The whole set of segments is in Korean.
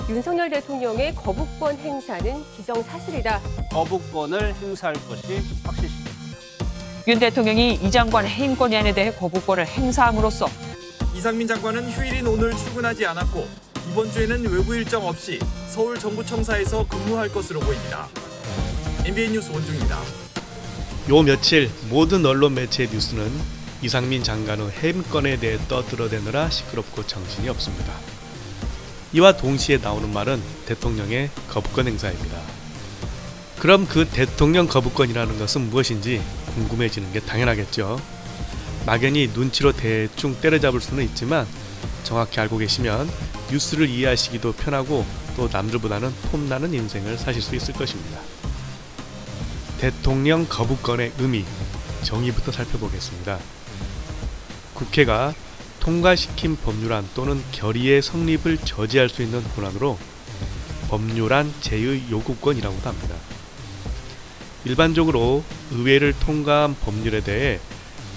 윤석열 대통령의 거부권 행사는 기정사실이다. 거부권을 행사할 것이 확실시됩니다. 윤 대통령이 이 장관 해임 건의안에 대해 거부권을 행사함으로써 이상민 장관은 휴일인 오늘 출근하지 않았고 이번 주에는 외부 일정 없이 서울 정부청사에서 근무할 것으로 보입니다. MBN 뉴스 원중입니다. 요 며칠 모든 언론 매체의 뉴스는 이상민 장관의 해임건에 대해 떠들어대느라 시끄럽고 정신이 없습니다. 이와 동시에 나오는 말은 대통령의 거부권 행사입니다. 그럼 그 대통령 거부권이라는 것은 무엇인지 궁금해지는 게 당연하겠죠. 막연히 눈치로 대충 때려잡을 수는 있지만 정확히 알고 계시면 뉴스를 이해하시기도 편하고 또 남들보다는 폼나는 인생을 사실 수 있을 것입니다. 대통령 거부권의 의미, 정의부터 살펴보겠습니다. 국회가 통과시킨 법률안 또는 결의의 성립을 저지할 수 있는 권한으로 법률안 제의 요구권이라고도 합니다. 일반적으로 의회를 통과한 법률에 대해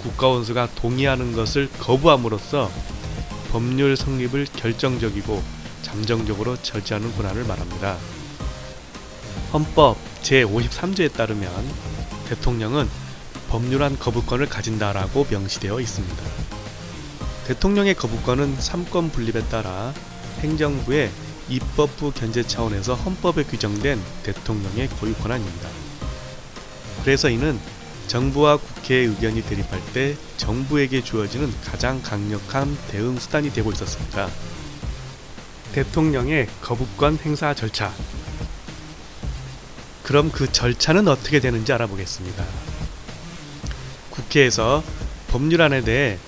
국가원수가 동의하는 것을 거부함으로써 법률 성립을 결정적이고 잠정적으로 저지하는 권한을 말합니다. 헌법 제53조에 따르면 대통령은 법률안 거부권을 가진다라고 명시되어 있습니다. 대통령의 거부권은 3권 분립에 따라 행정부의 입법부 견제 차원에서 헌법에 규정된 대통령의 고유 권한입니다. 그래서 이는 정부와 국회의 의견이 대립할 때 정부에게 주어지는 가장 강력한 대응 수단이 되고 있었습니다. 대통령의 거부권 행사 절차. 그럼 그 절차는 어떻게 되는지 알아보겠습니다. 국회에서 법률안에 대해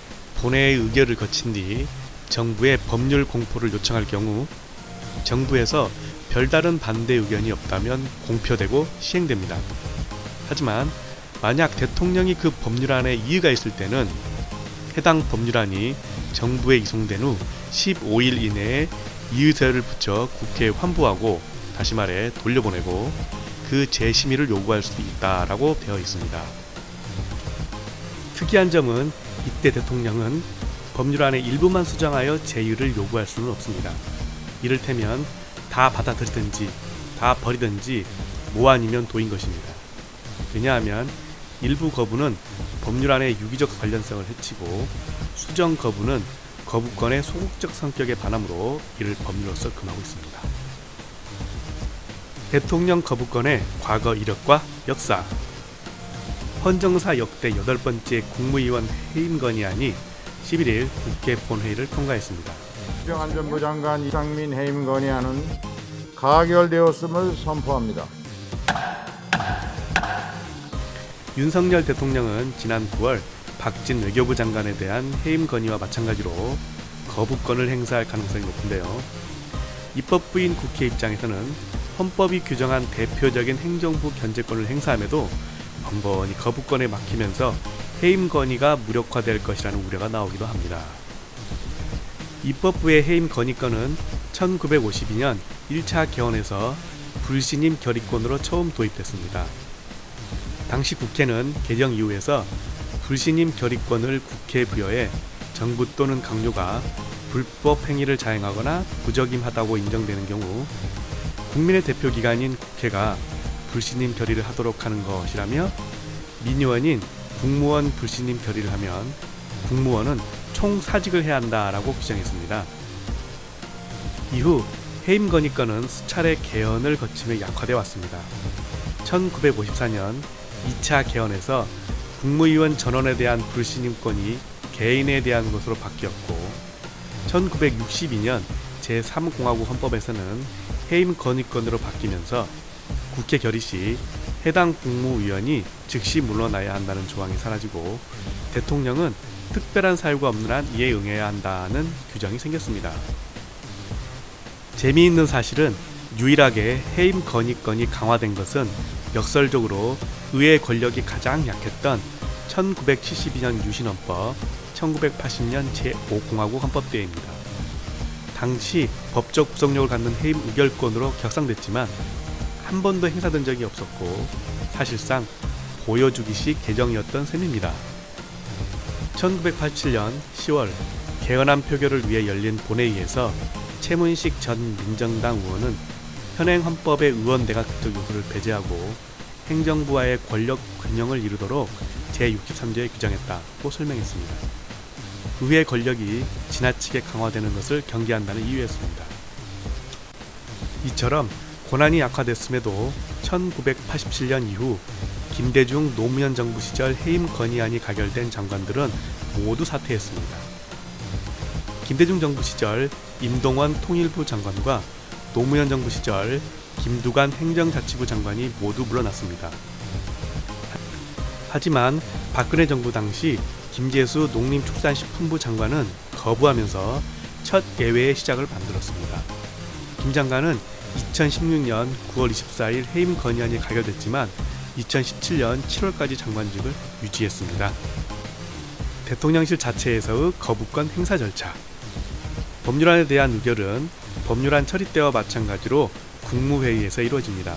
본회의 의결을 거친 뒤 정부에 법률 공포를 요청할 경우 정부에서 별다른 반대 의견이 없다면 공표되고 시행됩니다. 하지만 만약 대통령이 그 법률안에 이의가 있을 때는 해당 법률안이 정부에 이송된 후 15일 이내에 이의서를 붙여 국회에 환부하고 다시 말해 돌려보내고 그 재심의를 요구할 수도 있다라고 되어 있습니다. 특이한 점은 이때 대통령은 법률안의 일부만 수정하여 제의를 요구할 수는 없습니다. 이를테면 다 받아들이든지 다 버리든지 뭐 아니면 도인 것입니다. 왜냐하면 일부 거부는 법률안의 유기적 관련성을 해치고 수정 거부는 거부권의 소극적 성격에 반하므로 이를 법률로서 금하고 있습니다. 대통령 거부권의 과거 이력과 역사. 헌정사 역대 8번째 국무위원 해임 건의안이 11일 국회 본회의를 통과했습니다. 행정안전부 장관 이상민 해임 건의안은 가결되었음을 선포합니다. 윤석열 대통령은 지난 9월 박진 외교부 장관에 대한 해임 건의와 마찬가지로 거부권을 행사할 가능성이 높은데요. 입법부인 국회 입장에서는 헌법이 규정한 대표적인 행정부 견제권을 행사함에도 번번이 거부권에 막히면서 해임 건의가 무력화될 것이라는 우려가 나오기도 합니다. 입법부의 해임 건의권은 1952년 1차 개헌에서 불신임 결의권으로 처음 도입됐습니다. 당시 국회는 개정 이후에서 불신임 결의권을 국회에 부여해 정부 또는 강요가 불법 행위를 자행하거나 부적임하다고 인정되는 경우 국민의 대표기관인 국회가 불신임 결의를 하도록 하는 것이라며 민의원인 국무원 불신임 결의를 하면 국무원은 총사직을 해야 한다라고 규정했습니다. 이후 해임 건의권은 수차례 개헌을 거치며 약화되어 왔습니다. 1954년 2차 개헌에서 국무위원 전원에 대한 불신임권이 개인에 대한 것으로 바뀌었고 1962년 제3공화국 헌법에서는 해임 건의권으로 바뀌면서 국회 결의 시 해당 국무위원이 즉시 물러나야 한다는 조항이 사라지고 대통령은 특별한 사유가 없는 한 이에 응해야 한다는 규정이 생겼습니다. 재미있는 사실은 유일하게 해임 건의권이 강화된 것은 역설적으로 의회 권력이 가장 약했던 1972년 유신헌법, 1980년 제5공화국 헌법 때입니다. 당시 법적 구속력을 갖는 해임 의결권으로 격상됐지만 한 번도 행사된 적이 없었고 사실상 보여주기식 개정이었던 셈입니다. 1987년 10월 개헌안 표결을 위해 열린 본회의에서 최문식 전 민정당 의원은 현행 헌법의 의원내각제적 요소를 배제하고 행정부와의 권력 균형을 이루도록 제63조에 규정했다고 설명했습니다. 의회 권력이 지나치게 강화되는 것을 경계한다는 이유였습니다. 이처럼 권한이 약화됐음에도 1987년 이후 김대중 노무현 정부 시절 해임 건의안이 가결된 장관들은 모두 사퇴했습니다. 김대중 정부 시절 임동원 통일부 장관과 노무현 정부 시절 김두관 행정자치부 장관이 모두 물러났습니다. 하지만 박근혜 정부 당시 김재수 농림축산식품부 장관은 거부하면서 첫 예외의 시작을 만들었습니다. 김 장관은 2016년 9월 24일 해임 건의안이 가결됐지만 2017년 7월까지 장관직을 유지했습니다. 대통령실 자체에서의 거부권 행사 절차. 법률안에 대한 의결은 법률안 처리 때와 마찬가지로 국무회의에서 이루어집니다.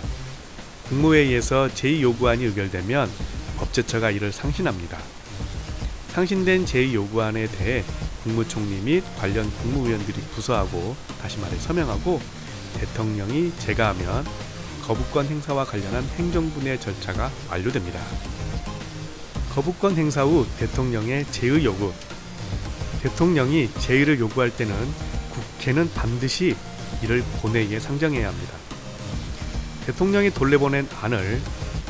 국무회의에서 제2요구안이 의결되면 법제처가 이를 상신합니다. 상신된 제2요구안에 대해 국무총리 및 관련 국무위원들이 부서하고, 다시 말해 서명하고, 대통령이 제가하면 거부권 행사와 관련한 행정분의 절차가 완료됩니다. 거부권 행사 후 대통령의 제의 요구. 대통령이 제의를 요구할 때는 국회는 반드시 이를 본회의에 상정해야 합니다. 대통령이 돌려보낸 안을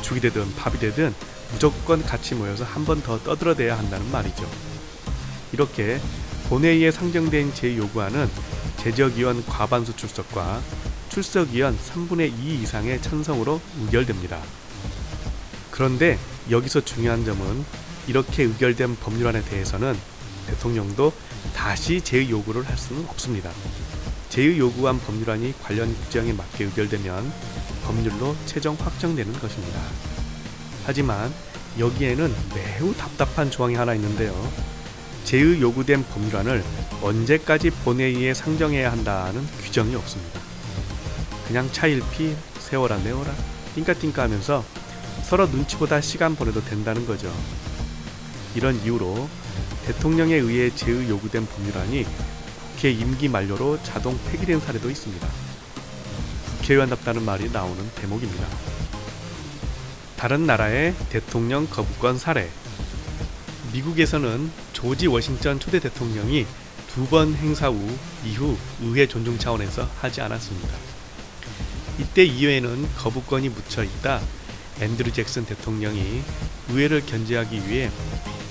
죽이 되든 밥이 되든 무조건 같이 모여서 한 번 더 떠들어대야 한다는 말이죠. 이렇게 본회의에 상정된 제2요구안은 제적위원 과반수 출석과 출석위원 3분의 2 이상의 찬성으로 의결됩니다. 그런데 여기서 중요한 점은 이렇게 의결된 법률안에 대해서는 대통령도 다시 제2요구를 할 수는 없습니다. 제2요구안 법률안이 관련 규정에 맞게 의결되면 법률로 최종 확정되는 것입니다. 하지만 여기에는 매우 답답한 조항이 하나 있는데요. 제2요구된 법률안을 언제까지 본회의에 상정해야 한다는 규정이 없습니다. 그냥 차일피 세워라 내워라 띵까띵까 하면서 서로 눈치 보다 시간 보내도 된다는 거죠. 이런 이유로 대통령에 의해 제2요구된 법률안이 국회 임기 만료로 자동 폐기된 사례도 있습니다. 국회의원답다는 말이 나오는 대목입니다. 다른 나라의 대통령 거부권 사례. 미국에서는 조지 워싱턴 초대 대통령이 2번 행사 이후 의회 존중 차원에서 하지 않았습니다. 이때 이후에는 거부권이 묻혀 있다 앤드류 잭슨 대통령이 의회를 견제하기 위해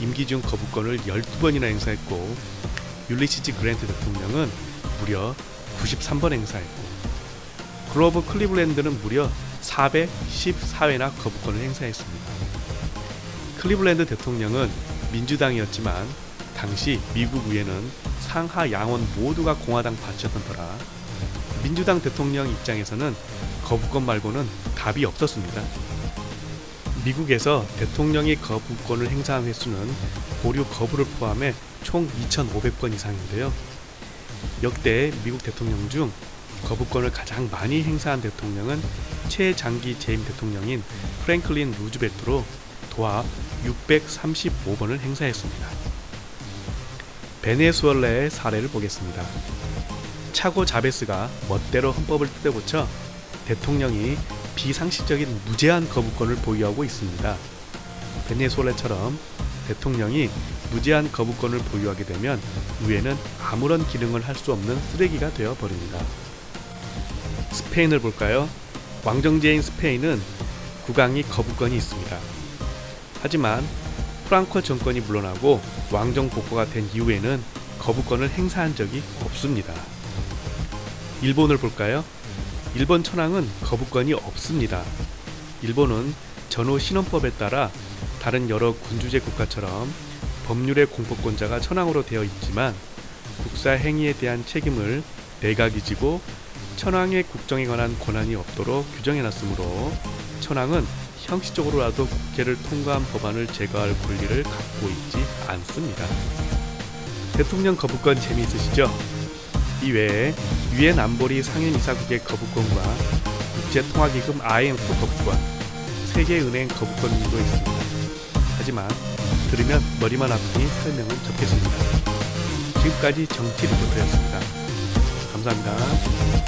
임기 중 거부권을 12번이나 행사했고, 율리시즈 그랜트 대통령은 무려 93번 행사했고, 그로버 클리블랜드는 무려 414회나 거부권을 행사했습니다. 클리블랜드 대통령은 민주당이었지만 당시 미국 의회는 상하 양원 모두가 공화당 파치였던 터라 민주당 대통령 입장에서는 거부권 말고는 답이 없었습니다. 미국에서 대통령이 거부권을 행사한 횟수는 보류 거부를 포함해 총 2,500번 이상인데요. 역대 미국 대통령 중 거부권을 가장 많이 행사한 대통령은 최장기 재임 대통령인 프랭클린 루즈벨트로 도합 635번을 행사했습니다. 베네수엘라의 사례를 보겠습니다. 차고 자베스가 멋대로 헌법을 뜯어고쳐 대통령이 비상식적인 무제한 거부권을 보유하고 있습니다. 베네수엘라처럼 대통령이 무제한 거부권을 보유하게 되면 의회는 아무런 기능을 할 수 없는 쓰레기가 되어버립니다. 스페인을 볼까요? 왕정제인 스페인은 국왕이 거부권이 있습니다. 하지만 프랑코 정권이 물러나고 왕정 복구가 된 이후에는 거부권을 행사한 적이 없습니다. 일본을 볼까요? 일본 천황은 거부권이 없습니다. 일본은 전후 신헌법에 따라 다른 여러 군주제 국가처럼 법률의 공포권자가 천황으로 되어 있지만 국사 행위에 대한 책임을 내각이 지고 천황의 국정에 관한 권한이 없도록 규정해놨으므로 천황은 형식적으로라도 국회를 통과한 법안을 제거할 권리를 갖고 있지 않습니다. 대통령 거부권 재미있으시죠? 이외에 유엔 안보리 상임이사국의 거부권과 국제통화기금 IMF 거부권, 세계은행 거부권 등도 있습니다. 하지만 들으면 머리만 아프니 설명은 접겠습니다. 지금까지 정치 리포터였습니다. 감사합니다. 감사합니다.